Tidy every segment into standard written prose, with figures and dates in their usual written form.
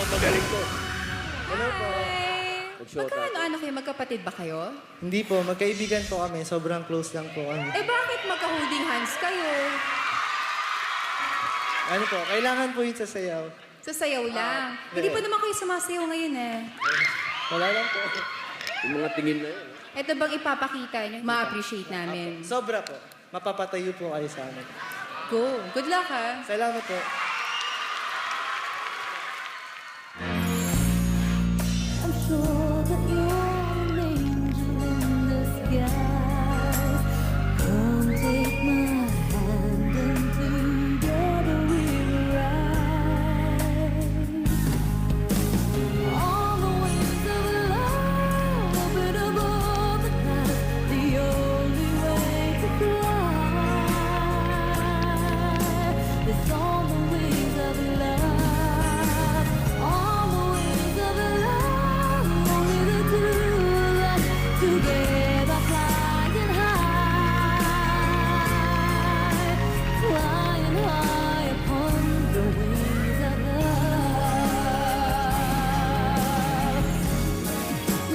Magaling to. Hello po. Hi! Mag-short Magkaano kayo? Magkapatid ba kayo? Hindi po, magkaibigan po kami. Sobrang close lang po kami. Eh bakit magka-holding hands kayo? Ano po, kailangan po yung sasayaw. Sasayaw lang. Hindi pa naman kayo sumasayaw ngayon eh. Wala lang po. Yung mga tingin na yun. Ito bang ipapakita nyo? Ma-appreciate namin. Sobra po. Mapapatayo po kayo sa amin. Go. Good luck ha. Salamat po. I'm sure that you're an angel in disguise. Come take my hand and together we'll rise. On the wings of love, up and above the clouds, the only way to fly is on the wings of love. On the wings of love, only the two of us together flying high upon the wings of love.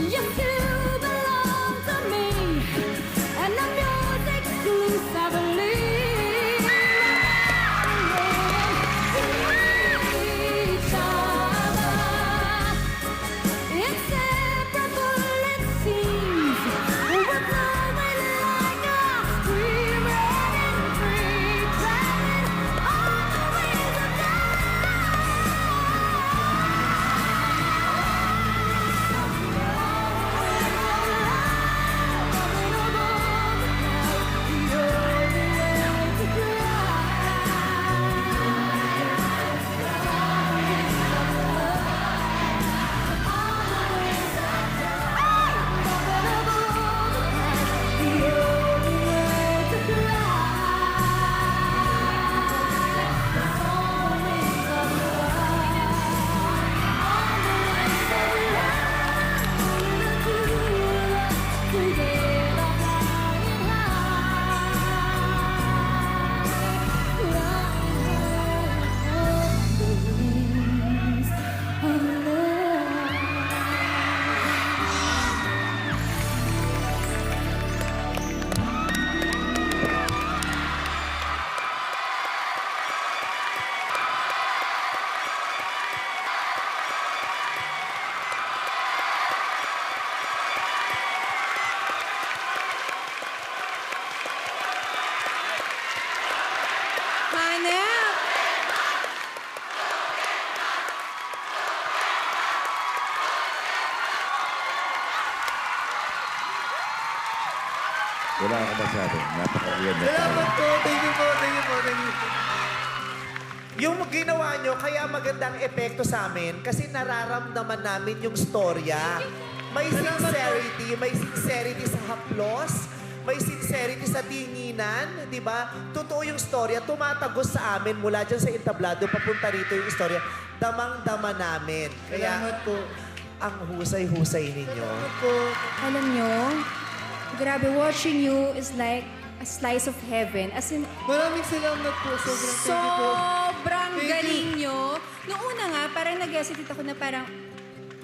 You two belong to me, and I'm yours exclusively. Each other, inseparable it seems. We're flowing like a stream, running free, traveling on the wings of Hanep! Wala ako masyado. Napaka-weird na Salamat tao. po. Thank you po. Thank you po. Thank you. Yung ginawa nyo, kaya magandang epekto sa amin kasi nararamdaman namin yung storya. May sincerity sa haplos, may sincerity sa tinginan, di ba? Totoo yung storya, tumatagos sa amin mula dyan sa entablado, papunta rito yung storya. Damang-dama namin. Salamat Kaya po. ang husay-husay ninyo. Salamat po. Alam nyo, grabe, watching you is like a slice of heaven. As in, Maraming salamat po. Sobrang thank you po. sobrang Thank you. galing nyo. Noong una nga, parang nag-hesitate ako na parang,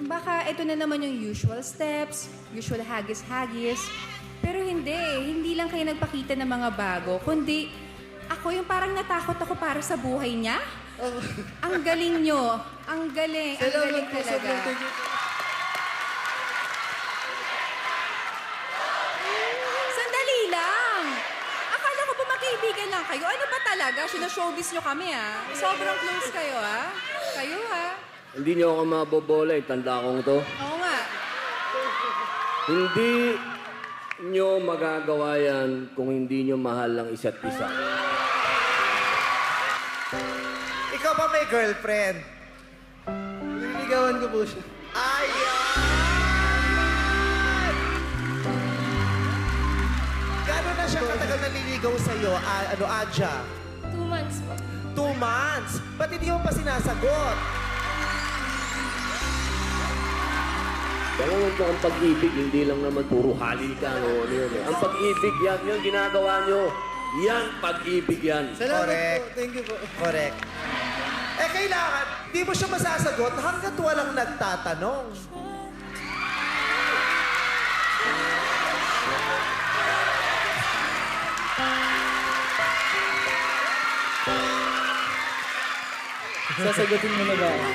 baka ito na naman yung usual steps, usual hagis-hagis. Pero hindi lang kayo nagpakita ng mga bago, kundi ako yung parang natakot ako para sa buhay niya. Ang galing nyo. Ang galing. Ang Salamat galing po. talaga. Sobrang thank you po. Sandali lang. Akala ko ba magkaibigan lang kayo? Ano ba talaga? Sino-showbiz nyo kami, ah. Sobrang close kayo, ah. Kayo, ah. Hindi niyo ako mabobola eh. Tanda kong to. Oo nga. Hindi nyo magagawa yan kung hindi nyo mahal ang isa't isa. Ikaw ba may girlfriend? Nililigawan ko po siya. Ayan! Gano'n na siya katagal naliligaw sa'yo, Adja? 2 months po. 2 months? Ba't hindi mo pa sinasagot? Kaya po ang pag-ibig, hindi lang naman puro halil ka. No, ano yun, eh. Ang pag-ibig, yan yung ginagawa nyo. Yan, pag-ibig yan. Salamat Correct. po. Thank you po. Correct. Eh, kailangan, di mo siya masasagot hanggat walang nagtatanong. Sasagutin mo na ba ako?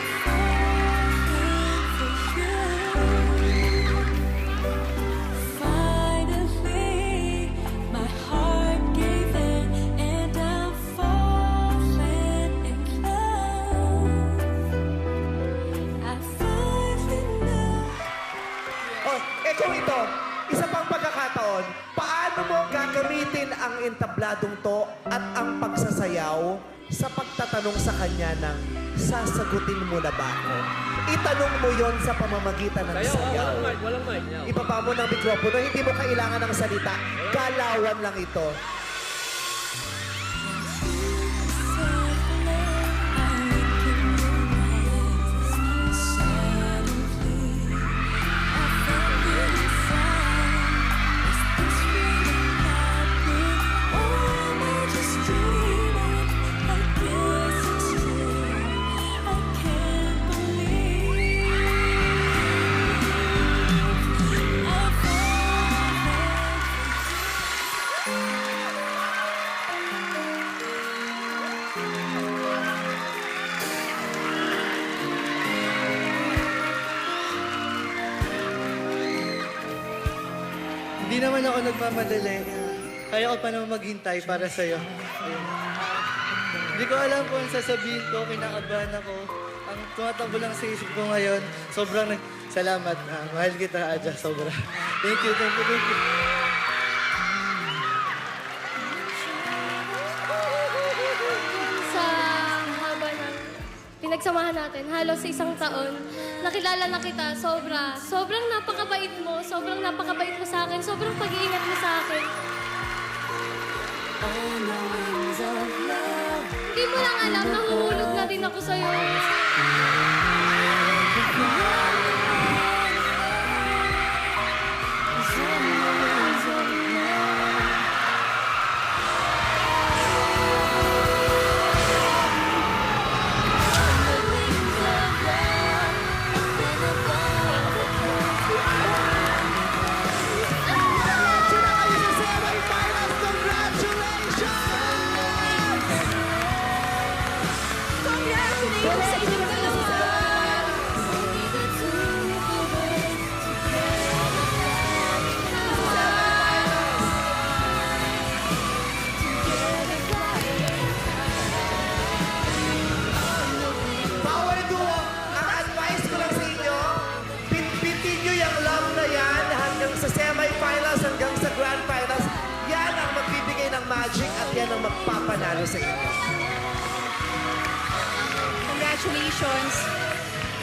Finally, my heart gave in, and I'm falling in love. I finally know. Oh, kung ito, isa pang pagkakataon, paano mo gagamitin ang entabladong to at ang pagsasayaw sa pagtatanong sa kanya ng sasagutin mo na ba ako? Itanong mo yon sa pamamagitan ng Sayaw, sayaw. walang mic. Ibaba mo ng mikropono, hindi mo kailangan ng salita. Galawan lang ito. Hindi naman ako nagmamadali. Kaya ko pa naman maghintay para sa'yo. Ayun. Hindi ko alam kung ano sasabihin ko, kinakabahan ako. Ang tumatakbo lang sa isip ko ngayon, sobrang salamat. Mahal kita, Adja, sobra. Thank you. Sa haba ng pinagsamahan natin, halos isang taon, nakilala na kita, sobrang napakabait mo, sobrang napakabait mo sa akin, sobrang pag-iingat mo sa akin. Hindi mo lang alam, nahuhulog na din ako sa'yo. Congratulations sa inyong dalawa! Power duo, ang advice ko lang sa inyo, bitbitin nyo yung love na yan hanggang sa semi-finals, hanggang sa grand finals. Yan ang magbibigay ng magic at yan ang magpapanalo sa inyo. Congratulations!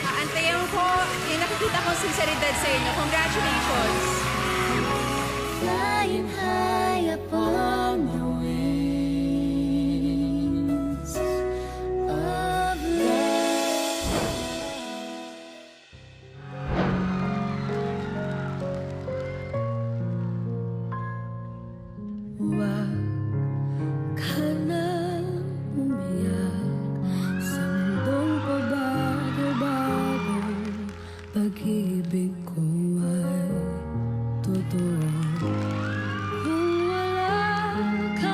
Aantayan ko yung nakikita kong sinseridad sa inyo. Congratulations! Flying high upon the wings of love. Huwag ka na umiyak sa mundong pabago-bago. Pag-ibig ko ay totoo. Kung wala ka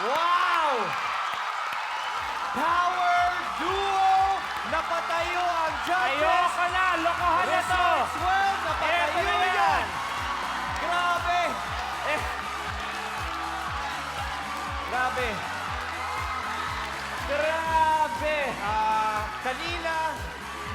Wow! Power Duo! Napatayo ang judges! Ayoko na! Lokohan na to! Resorts World! Napatayo Eto na yan! yan! Grabe! Grabe! Grabe! Kanina,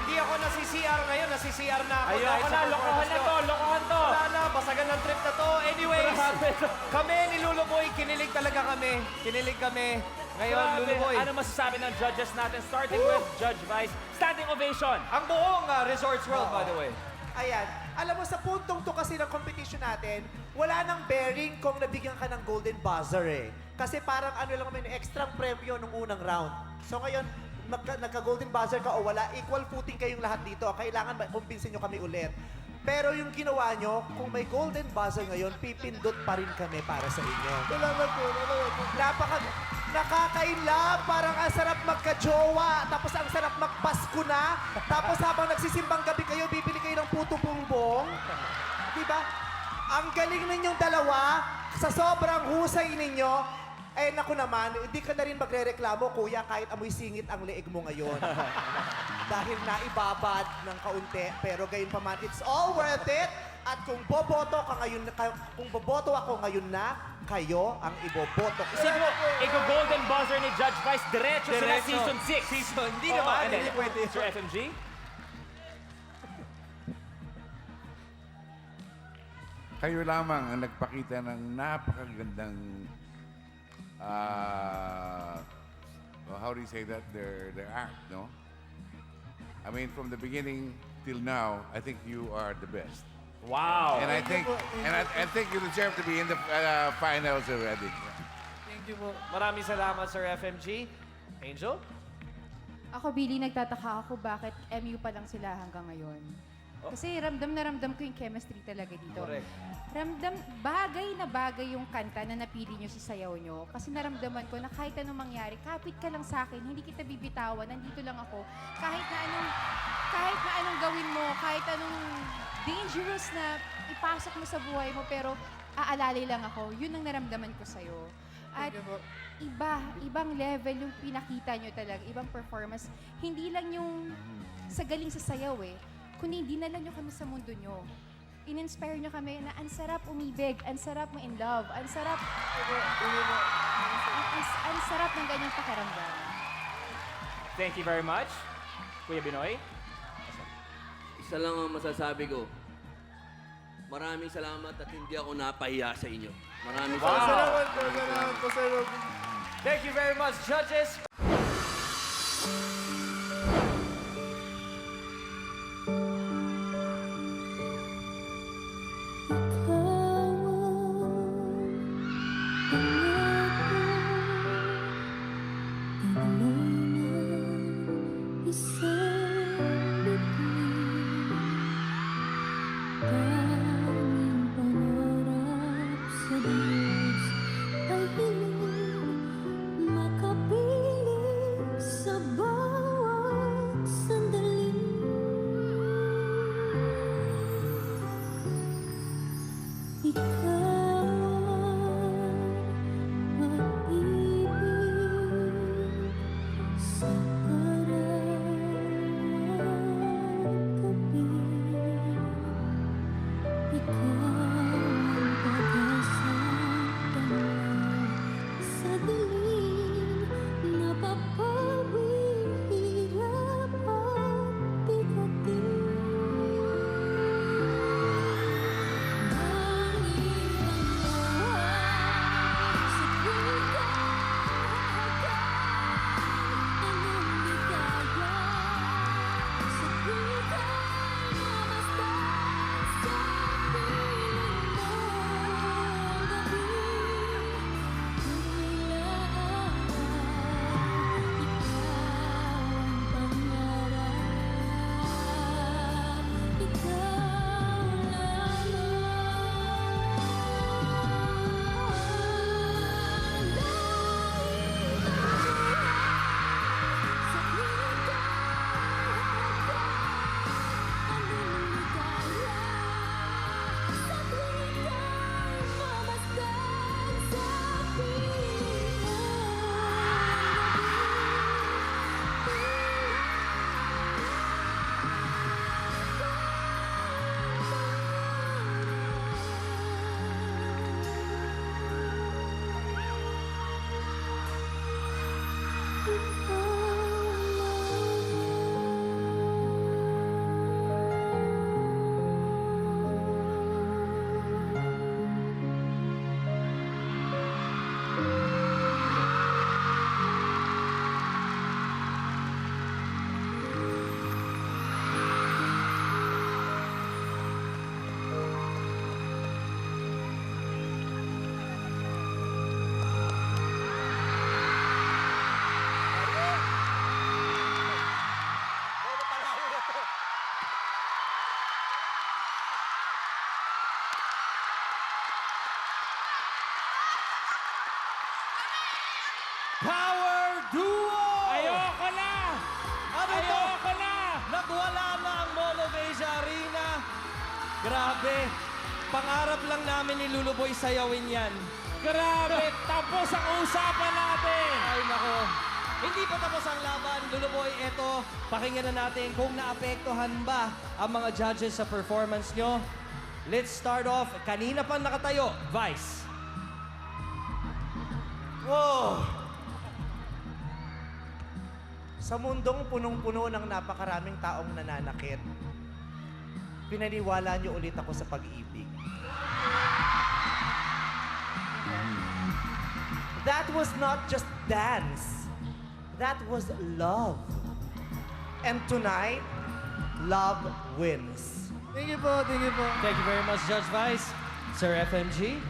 hindi ako nasi-CR ngayon. Nasi-CR na ako. dahil Ayoko sa na! Lokohan performance na ko. to! Lokohan to! Wala na, basagan ng trip na to. Anyways, Grabe to. kami ni Luluboy, kinilig talaga kami. Kinilig kami. Ngayon, Grabe! Luluboy. Ano masasabi ng judges natin? Starting with Judge Vice. Standing ovation! Ang buong Resorts World, by the way. Ayan. Alam mo, sa puntong to kasi ng competition natin, wala nang bearing kung nabigyan ka ng golden buzzer eh. Kasi parang ano lang kami, extra premyo nung unang round. So ngayon, nagka-golden buzzer ka o wala, equal footing kayong lahat dito. Kailangan kumbinsin nyo kami ulit. Pero yung ginawa nyo, kung may golden buzzer ngayon, pipindot pa rin kami para sa inyo. Salamat po. Nakakainlove, parang ang sarap magka-jowa, tapos ang sarap magpasko na, tapos habang nagsisimbang gabi kayo, bibili kayo ng puto bumbong. Diba? Ang galing ninyong dalawa, sa sobrang husay ninyo, eh naku naman, hindi ka na rin magre-reklamo, kuya, kahit amoy singit ang leeg mo ngayon. Dahil naibabad ng kaunti, pero gayon pa man, it's all worth it. At kung boboto ka ngayon, kung boboto ako ngayon na, kayo ang iboboto ko. Isipin mo, golden buzzer ni Judge Vice, diretso sila Diretso. season 6. Season, hindi Oo, naman, and then, hindi pwede. Sir FMG? Kayo lamang ang nagpakita ng napakagandang, well, how do you say that? Their act, no? I mean, from the beginning till now, I think you are the best. Wow! And I think you deserve to be in the finals already. Thank you po. Maraming salamat, Sir FMG. Angel? Ako, Billy, nagtataka ako bakit MU pa lang sila hanggang ngayon. Kasi ramdam na ramdam ko yung chemistry talaga dito. Correct. Bagay na bagay yung kanta na napili nyo sa sayaw nyo. Kasi naramdaman ko na kahit anong mangyari, kapit ka lang sa akin, hindi kita bibitawan, nandito lang ako. Kahit na anong gawin mo, kahit anong dangerous na ipasok mo sa buhay mo, pero aalalay lang ako, yun ang naramdaman ko sa'yo. At ibang level yung pinakita nyo talaga, ibang performance. Hindi lang yung sa galing sa sayaw eh, kundi dinala nyo kami sa mundo nyo. In-inspire nyo kami na ang sarap umibig, ang sarap mo in love, ang sarap ng ganyang pakiramdam. Thank you very much. Kuya Binoy? Isa lang ang masasabi ko. Maraming salamat at hindi ako napahiya sa inyo. Maraming salamat. Thank you very much, judges. Makapit Power Duo! Ayoko na! Ano to? Ayoko na! Nagwala na ang Mall of Asia Arena. Grabe. Pangarap lang namin ni Luluboy sayawin yan. Grabe! Tapos ang usapan natin! Ay, nako. Hindi pa tapos ang laban, Luluboy. Eto, pakinggan na natin kung naapektuhan ba ang mga judges sa performance nyo. Let's start off. Kanina pa nakatayo. Vice. Wow! Sa mundong punong-puno ng napakaraming taong nananakit, pinaniwala niyo ulit ako sa pag-ibig. That was not just dance. That was love. And tonight, love wins. Thank you po, thank you po. Thank you very much, Judge Vice. Sir FMG.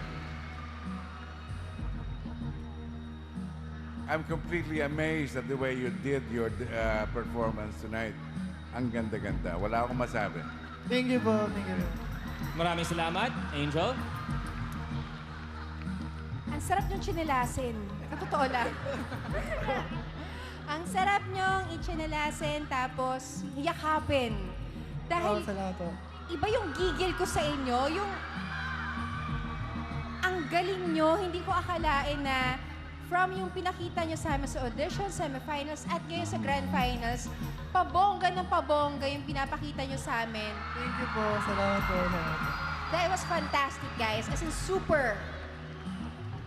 I'm completely amazed at the way you did your performance tonight. Ang ganda-ganda. Wala akong masabi. Thank you po, thank you po. Maraming salamat, Angel. Ang sarap niyong chinelasin. Totoo lang. Ang sarap niyong i-chinelasin tapos yakapin. Dahil Salamat po. iba yung gigil ko sa inyo, yung ang galing nyo, hindi ko akalain na from yung pinakita nyo sa amin sa audition, semifinals, at ngayon sa grand finals, pabongga ng pabongga yung pinapakita nyo sa amin. Thank you po, salamat po. Salamat po. That was fantastic, guys. As in, super.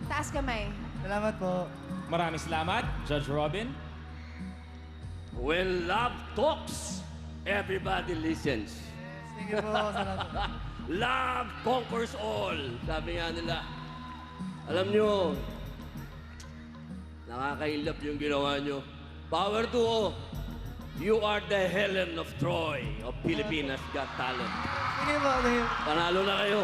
Taas kamay. Salamat po. Maraming salamat, Judge Robin. When love talks, everybody listens. Thank you po, salamat po. Love conquers all. Sabi nga nila. Alam nyo, nakakailap yung ginawa nyo. Power Duo, you are the Helen of Troy of Pilipinas Got Talent. Thank you po, thank you. Panalo na kayo.